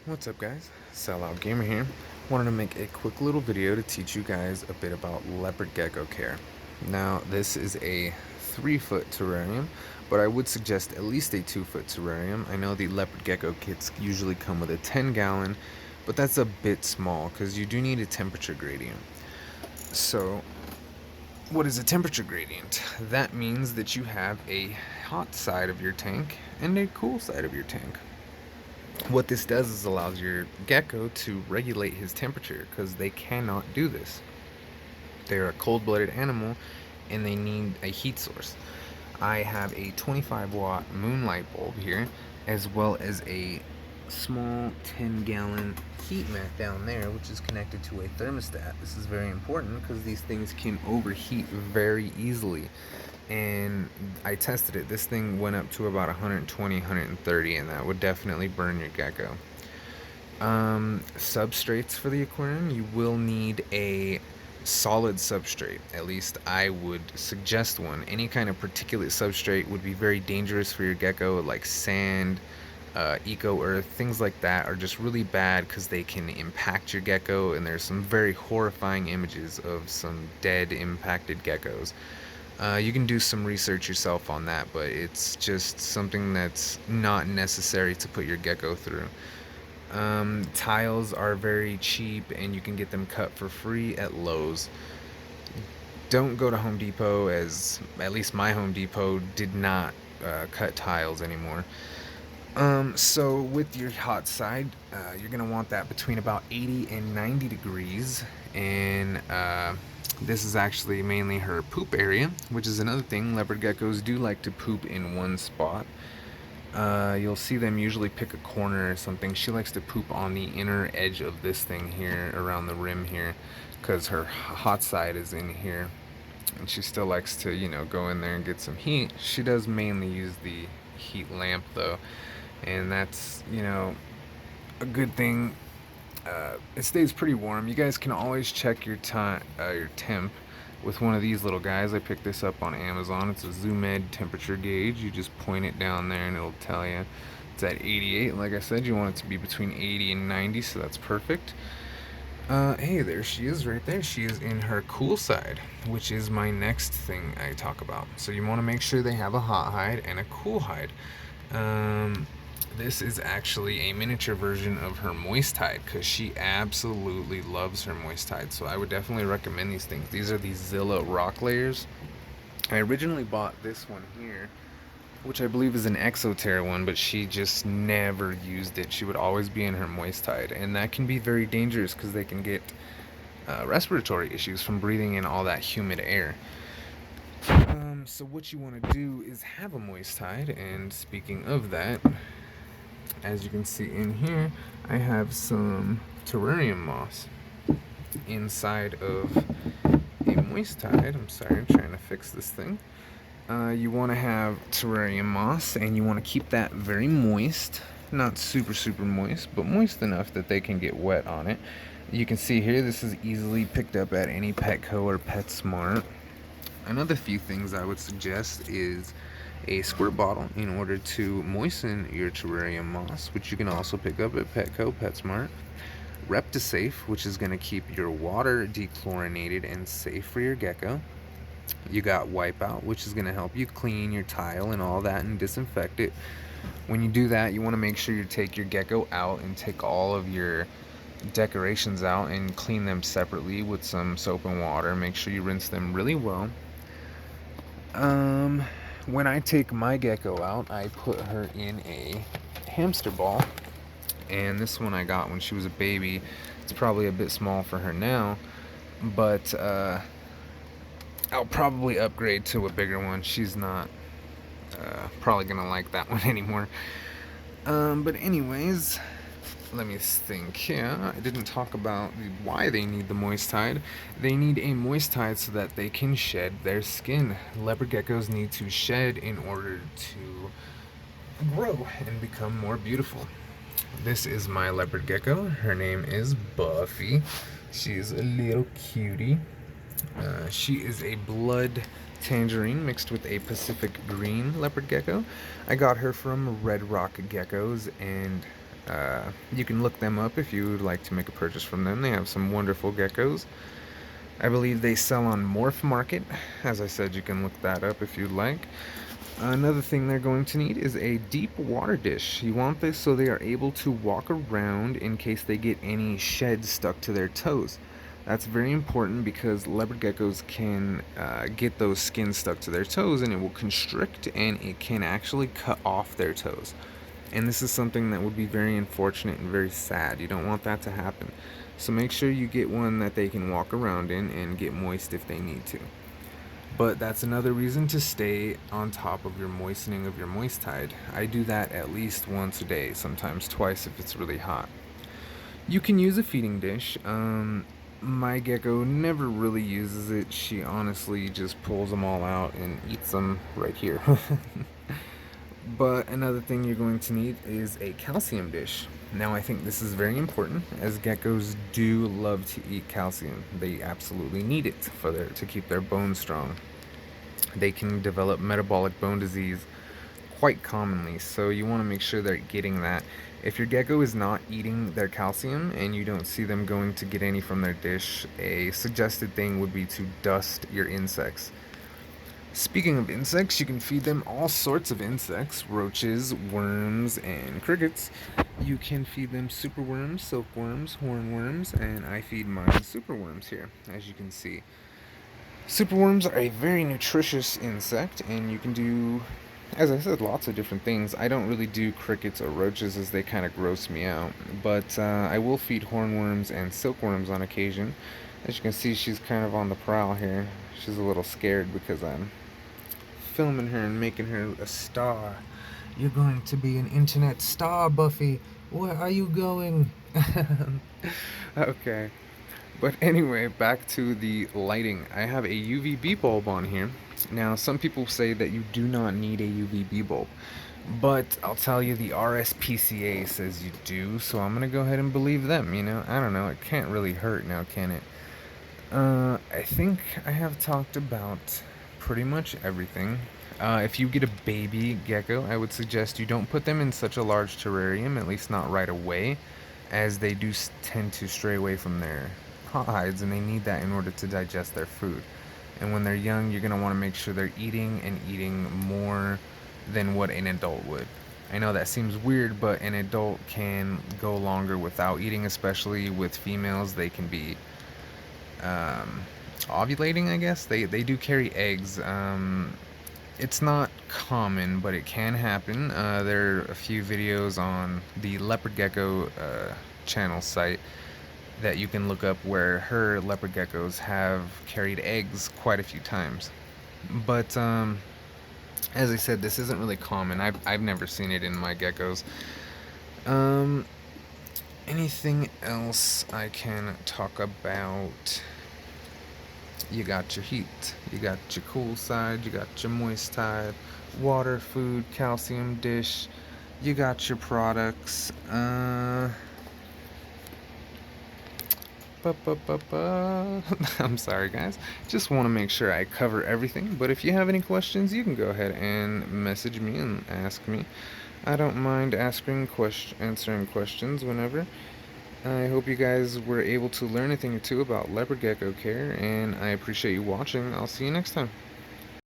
What's up, guys? SelloutGamer here. Wanted to make a quick little video to teach you guys a bit about leopard gecko care. Now, this is a 3-foot terrarium, but I would suggest at least a 2-foot terrarium. I know the leopard gecko kits usually come with a 10-gallon, but that's a bit small because you do need a temperature gradient. So, what is a temperature gradient? That means that you have a hot side of your tank and a cool side of your tank. What this does is allows your gecko to regulate his temperature because they cannot do this. They're a cold-blooded animal and they need a heat source. I have a 25-watt moonlight bulb here, as well as a small 10-gallon heat mat down there, which is connected to a thermostat. This is very important because these things can overheat very easily. And I tested it. This thing went up to about 120, 130, and that would definitely burn your gecko. Substrates for the aquarium, you will need a solid substrate. At least I would suggest one. Any kind of particulate substrate would be very dangerous for your gecko, like sand, eco earth, things like that are just really bad because they can impact your gecko, and there's some very horrifying images of some dead impacted geckos. You can do some research yourself on that, but it's just something that's not necessary to put your gecko through. Tiles are very cheap and you can get them cut for free at Lowe's. Don't go to Home Depot, as at least my Home Depot did not cut tiles anymore. So with your hot side, you're going to want that between about 80 and 90 degrees, and this is actually mainly her poop area, which is another thing. Leopard geckos do like to poop in one spot. You'll see them usually pick a corner or something. She likes to poop on the inner edge of this thing here, around the rim here, because her hot side is in here. And she still likes to, go in there and get some heat. She does mainly use the heat lamp, though, and that's, a good thing. It stays pretty warm. You guys can always check your temp with one of these little guys. I picked this up on Amazon. It's a ZoomEd temperature gauge. You just point it down there and it'll tell you it's at 88. Like I said, you want it to be between 80 and 90, so that's perfect. Hey, there she is right there. She is in her cool side, which is my next thing I talk about. So you want to make sure they have a hot hide and a cool hide. This is actually a miniature version of her moist hide because she absolutely loves her moist hide. So I would definitely recommend these things. These are the Zilla rock layers. I originally bought this one here, which I believe is an Exoterra one, but she just never used it. She would always be in her moist hide, and that can be very dangerous because they can get respiratory issues from breathing in all that humid air. So what you want to do is have a moist hide, and speaking of that, as you can see in here, I have some terrarium moss inside of a moist hide. I'm sorry, I'm trying to fix this thing. You want to have terrarium moss, and you want to keep that very moist. Not super moist, but moist enough that they can get wet on it. You can see here, this is easily picked up at any Petco or PetSmart. Another few things I would suggest is a squirt bottle in order to moisten your terrarium moss, which you can also pick up at Petco, PetSmart. Reptisafe, which is going to keep your water dechlorinated and safe for your gecko. You got Wipeout, which is going to help you clean your tile and all that and disinfect it. When you do that, you want to make sure you take your gecko out and take all of your decorations out and clean them separately with some soap and water. Make sure you rinse them really well. When I take my gecko out, I put her in a hamster ball, and this one I got when she was a baby. It's probably a bit small for her now, but I'll probably upgrade to a bigger one. She's not probably gonna like that one anymore. But anyways, let me think. Yeah, I didn't talk about why they need the moist hide. They need a moist hide so that they can shed their skin. Leopard geckos need to shed in order to grow and become more beautiful. This is my leopard gecko. Her name is Buffy. She's a little cutie. She is a blood tangerine mixed with a Pacific green leopard gecko. I got her from Red Rock Geckos, and You can look them up if you would like to make a purchase from them. They have some wonderful geckos. I believe they sell on Morph Market. As I said, you can look that up if you'd like. Another thing they're going to need is a deep water dish. You want this so they are able to walk around in case they get any sheds stuck to their toes. That's very important because leopard geckos can get those skins stuck to their toes, and it will constrict and it can actually cut off their toes. And this is something that would be very unfortunate and very sad. You don't want that to happen. So make sure you get one that they can walk around in and get moist if they need to. But that's another reason to stay on top of your moistening of your moist tide. I do that at least once a day, sometimes twice if it's really hot. You can use a feeding dish. My gecko never really uses it. She honestly just pulls them all out and eats them right here. But another thing you're going to need is a calcium dish. Now I think this is very important, as geckos do love to eat calcium. They absolutely need it to keep their bones strong. They can develop metabolic bone disease quite commonly, so you want to make sure they're getting that. If your gecko is not eating their calcium and you don't see them going to get any from their dish, a suggested thing would be to dust your insects. Speaking of insects, you can feed them all sorts of insects: roaches, worms, and crickets. You can feed them superworms, silkworms, hornworms, and I feed mine superworms here, as you can see. Superworms are a very nutritious insect, and you can do, as I said, lots of different things. I don't really do crickets or roaches as they kind of gross me out, but I will feed hornworms and silkworms on occasion. As you can see, she's kind of on the prowl here. She's a little scared because I'm filming her and making her a star. You're going to be an internet star, Buffy. Where are you going? Okay. But anyway, back to the lighting. I have a UVB bulb on here. Now, some people say that you do not need a UVB bulb, but I'll tell you, the RSPCA says you do, so I'm gonna go ahead and believe them. I don't know, it can't really hurt now, can it? I think I have talked about pretty much everything. If you get a baby gecko, I would suggest you don't put them in such a large terrarium, at least not right away, as they do tend to stray away from their hides, and they need that in order to digest their food. And when they're young, you're going to want to make sure they're eating and eating more than what an adult would. I know that seems weird, but an adult can go longer without eating, especially with females. They can be ovulating, I guess. They do carry eggs. It's not common, but it can happen. There are a few videos on the Leopard Gecko channel site that you can look up where her leopard geckos have carried eggs quite a few times. But as I said, this isn't really common. I've never seen it in my geckos. Anything else I can talk about? You got your heat, you got your cool side, you got your moist tide, water, food, calcium dish, you got your products. I'm sorry, guys. Just want to make sure I cover everything. But if you have any questions, you can go ahead and message me and ask me. I don't mind answering questions whenever. I hope you guys were able to learn a thing or two about leopard gecko care, and I appreciate you watching. I'll see you next time.